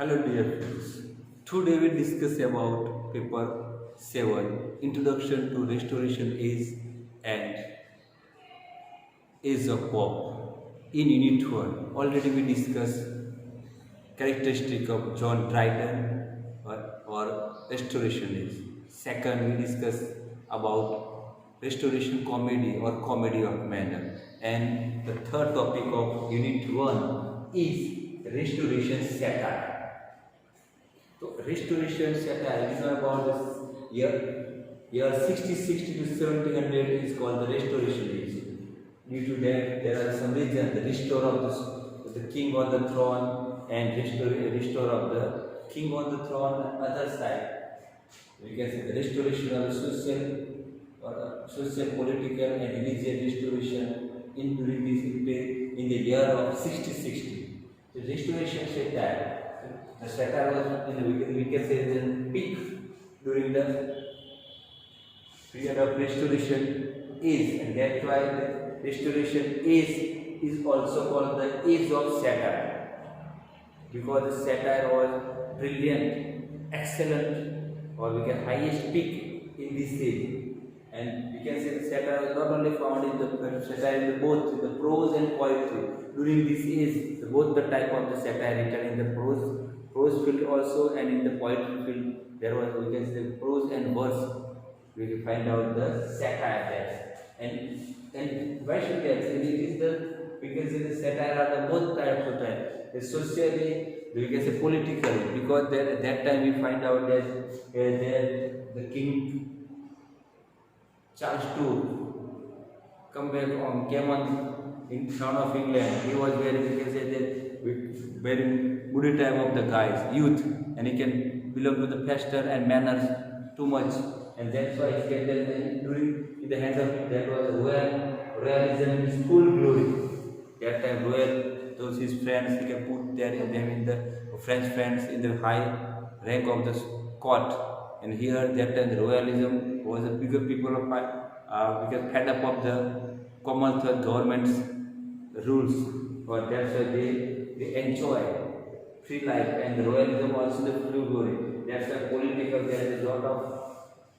Hello dear friends. Today we discuss about paper 7 Introduction to Restoration Age and Age of Pop. In Unit 1 already we discussed characteristic of John Dryden or Restoration Age. Second we discussed about Restoration Comedy or Comedy of Manner. And the third topic of Unit 1 is Restoration Satire. So restoration satire, you know about this year 6060 to 1700 is called the restoration age. Due to that, there are some reasons. The restore of the king on the throne and restore of the king on the throne on other side. We can say the restoration of the social, political and religious restoration in during this in the year of 6060. The restoration satire. The satire was we can say the peak during the period of restoration age, and that's why the restoration age is also called the age of satire, because the satire was brilliant, excellent, or we can highest peak in this age. And we can say the satire is not only found in the satire in both in the prose and poetry during this age. Both the type of the satire written in the prose field also, and in the poetry field there was, we can say, prose and verse. We will find out the satire there. And why should we say it is the, we can say the satire are the both types of type. The socially, we can say politically, because there at that time we find out that the king Charles II came on in town of England. He was very, we can say that, very good time of the guys, youth, and he can belong to the pastor and manners too much, and that's why he get that during in the hands of him that was royalism in his full glory. That time royal, those his friends, he can put them in the French friends in the high rank of the court, and here that time the royalism was a bigger people of because fed up of the Commonwealth government's rules, or that's why they enjoy free life, and the royalism also the full glory. That's why political, there is a lot of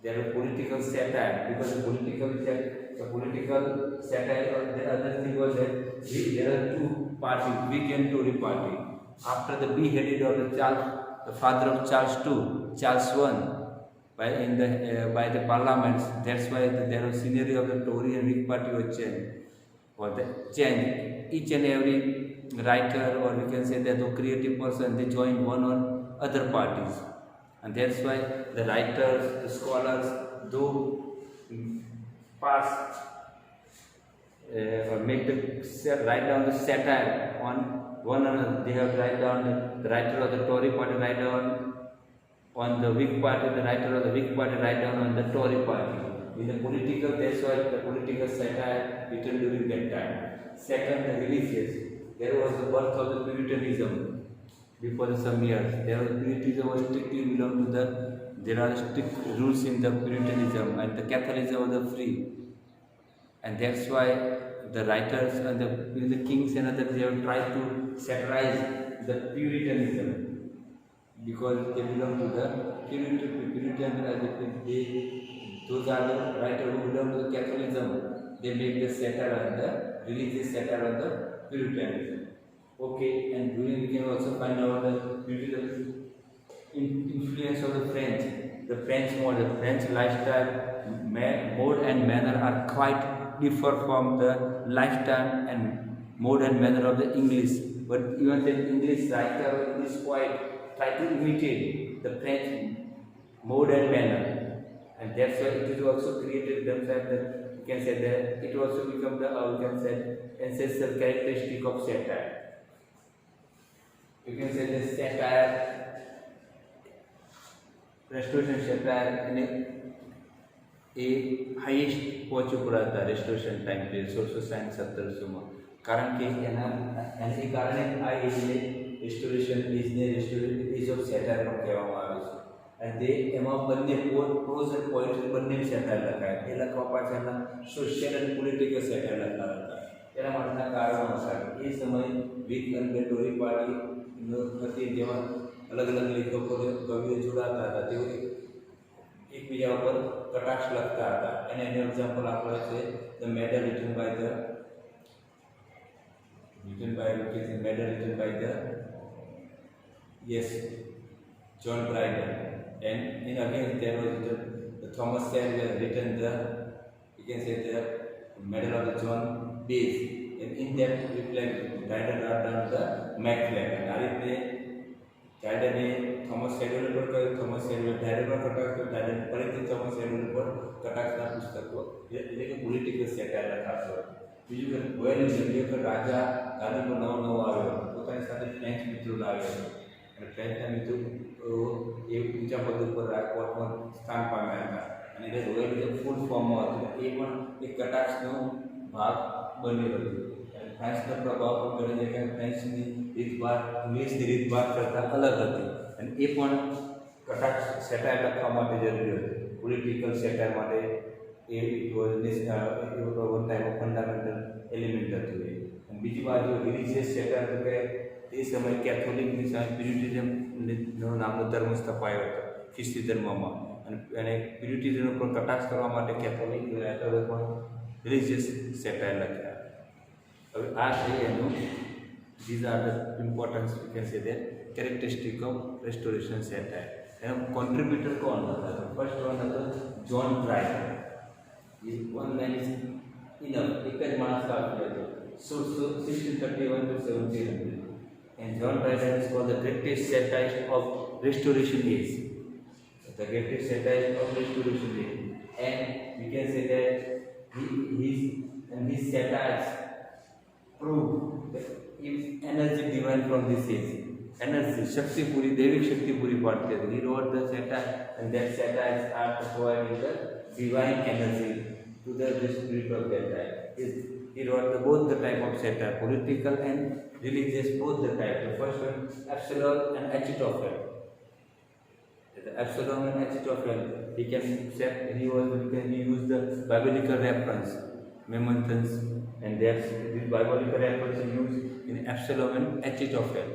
political satire, because the political satire, or the other thing was that there are two parties, Whig and Tory party. After the beheading of the father of Charles II, Charles I, by the parliaments, that's why there was scenario of the Tory and Whig party was changed. Each and every writer, or we can say that the creative person, they join one or other parties, and that's why the writers, the scholars, do pass or make write down the satire on one another. They have write down the writer of the Tory party write down on the Whig party, the writer of the Whig party write down on the Tory party. In the political, that's why the political satire written during that time. Second, the religious. There was the birth of the Puritanism before some years. Puritanism was strictly belong to there are strict rules in the Puritanism, and the Catholicism was the free. And that's why the writers and the kings and others, they have tried to satirize the Puritanism, because they belong to the Puritan, those are the writers who belong to the Catholicism. They make the satire on the religious satire on the Puritanism. Okay, and during we can also find out the influence of the French. The French mode, the French lifestyle, mode and manner are quite different from the lifestyle and mode and manner of the English. But even the English writer, English poet, try to imitate the French mode and manner. And that's why it is also created themselves that we can say that it also become the we can say ancestral characteristic of satire. You can say the satire, restoration satire in a highest પહોંચી હતા restoration time period 1660-1700 માં, કારણ કે એના કારણે આ એજને restoration age of satire પણ કહેવામાં આવે છે. અને એમાં બંને પ્રોઝ અને પોએટ્રી બંને સેટાયર લખાય. એ લખવા પાછળના સોશિયલ અને પોલિટિકલ સેટાયર લખાયા હતા. એના માટેના કારણો હતા એ સમયે Whig અને Tory પાર્ટી હતી, જેમાં अलग अलग लेखकों कविओ जोड़ाता था तेओ एकबीजा पर कटाक्ष लगता था एने एનું એક્ઝામ્પલ આપણે છે the medal written by the medal written by the yes John Dryden, and in again there was the Thomas Samuel written the you can say the medal of the John Days, and in that reflect Dryden wrote down the Mac flag, and આ રીતે Dryden Thomas schedule પર કહ્યું, Thomas schedule Dryden પર કટાક્ષ કર્યો, Dryden ફરીથી Thomas schedule પર કટાક્ષના પુસ્તકો એટલે કે પોલિટિકલ સેટાયર લખાતો હતો. બીજું કે રોયલ લેખક રાજા ગાદી પર નવો નવો આવ્યો પોતાની સાથે ફ્રેન્ચ મિત્રો લાવ્યો અને ફ્રેન્ચના મિત્રો એ ઊંચા પદ ઉપર કોર્ટમાં સ્થાન પામ્યા હતા અને એ રોયલિઝમ ફૂલ ફોર્મમાં હતું. એ પણ એક કટાક્ષનો ભાગ બન્યો હતો. ફ્રાન્સનો પ્રભાવ પણ ગણી જાય કે ફ્રેન્ચની રીતભાત ઇંગ્લિશની રીતભાત કરતાં અલગ હતી અને એ પણ કટાક્ષ સેટાયર લખવા માટે જરૂરી હતું. પોલિટિકલ સેટાયર માટે it was one type of fundamental element હતું એ. અને બીજી બાજુ રિલિજિયસ સેટાયર તો કે તે સમયે કેથોલિકની સામે પ્યુરિટિઝમનો નામનો ધર્મ સ્થપાયો હતો ખ્રિસ્તી ધર્મમાં અને પ્યુરિટિઝમ પર કટાક્ષ કરવા માટે કેથોલિક લેટરો પણ રિલિજિયસ સેટાયર લખ્યા. હવે આ છે એનું these are the importance you can say that characteristic of restoration satire. એનો કોન્ટ્રીબ્યુટર કોણ હતા? ફર્સ્ટ વન હતો John ડ્રાયડન. One man is enough. एक જ માણસ કાફી હતો. So 1631 to 1700. And John Dryden is called the greatest satirist of Restoration age. The greatest satirist of Restoration age. And we can say that his satires prove the energy derived from this age. Energy, Shakti Puri, Devik Shakti Puri पाठते थे. He wrote the satire, and that satires are providing the divine energy to the spirit of that time. He wrote both the type of satire, political and religious, both the type. The first one, Absalom and Achitophel. The Absalom and Achitophel, he used the biblical reference, Memonthons, and there's this biblical reference used in Absalom and Achitophel.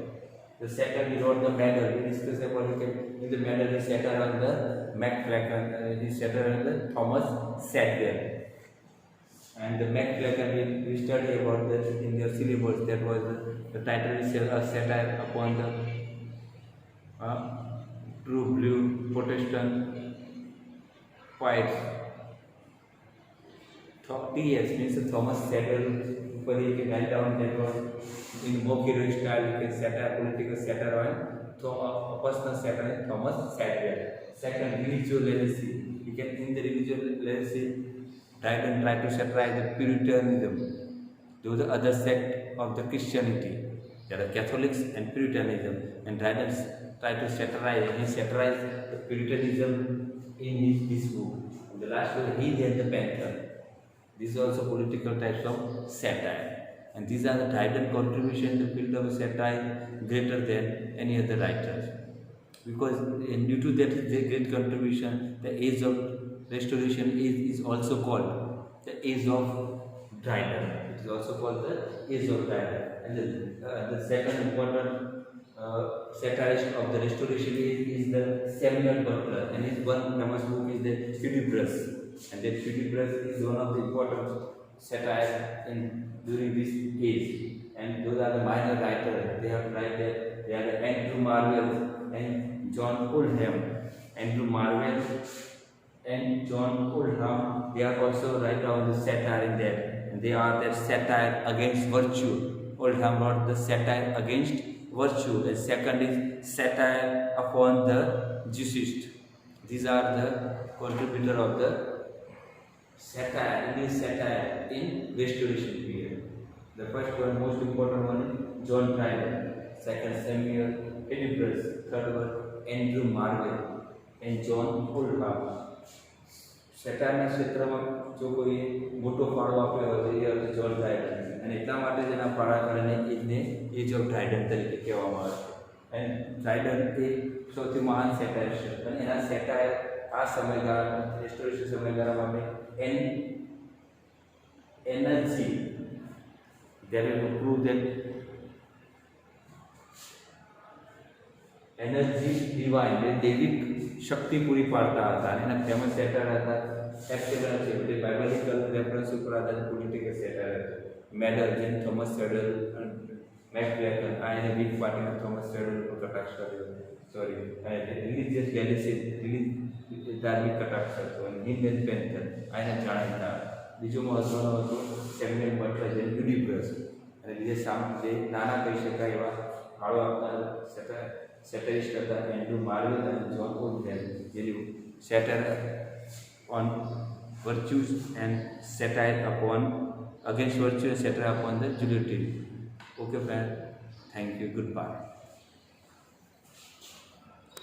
The satire he wrote the medal. We discussed about it in the medal. He satire on the Mac flag, he satire on the Thomas Samuel. And the Mac flag, we study about that in their syllabus. That was the title is a satire upon the true blue Protestant poets. TS means Thomas Samuel. But he can write down that was in mockery style, you can satire, political satire on personal satire, Thomas Samuel. Second, religious legacy. You can in the religious legacy Dryden try to satirize the Puritanism. Those are the other sect of the Christianity. There are Catholics and Puritanism, and Dryden try to satirize. He satirized the Puritanism in his book. And the last one, he and the Panther. These are also political types of satire, and these are the Dryden contribution to the field of satire greater than any other writers, because due to that great contribution, the age of Restoration is also called the age of Dryden. It is also called the age of Dryden. And the second important satirist of the Restoration age is the Samuel Butler, and his one famous book is the Hudibras. And that Hudibras is one of the important satire during this age. And those are the minor writers. They have tried that. They are the Andrew Marvell and John Oldham. Andrew Marvell and John Oldham. They are also write down the satire in that. And they are the satire against virtue. Oldham wrote the satire against virtue. And second is satire upon the Jesuit. These are the contributor of the satire, English satire in Restoration period. The first one, most important one, John Dryden. Second, Samuel Hudibras. Third one, Andrew Marvell and John Oldham. સેટારના ક્ષેત્રમાં જો કોઈ મોટો ફાળો આપ્યો હોય તો એ હતો John ડ્રાયડન, અને એટલા માટે જ એના ફાળા કારણે એજને એજ ઓફ ડ્રાયડન તરીકે કહેવામાં આવે છે. અને ડ્રાયડન એ સૌથી મહાન સેટાયર છે, અને એના સેટાયર આ સમયગાળા રેસ્ટોરેશન સમયગાળા માટે energy that will prove that energy divine એટલે દૈવિક શક્તિ પૂરી પાડતા હતા અને એના ફેમસ સેટર હતા એક્સેલર છે એટલે બાઇબલિકલ રેફરન્સ ઉપર આધારિત પોલિટિકલ સેટર હતું મેડલ જેમ થોમસ સેડલ મેક બ્લેકન આ એને વીક પાર્ટીના થોમસ સેડલ ઉપર કટાક્ષ કર્યો સોરી રિલિજિયસ જેલિસી ધાર્મિક કટાક્ષ હતો અને ઇન્ડિયન પેન્થર આ એને જાણીતા બીજો મહત્વનો હતો સેમ્યુઅલ બટલર જે યુનિવર્સ અને બીજા સામ જે નાના કહી શકાય એવા ફાળો આપનાર સેટરિસ્ટ હતા એન્ડ્રુ માર્વેલ અને જ્હોન ઓડવેલ જેની setter on virtues and satire upon against virtue and satire upon the Julian. Okay friend, thank you, goodbye.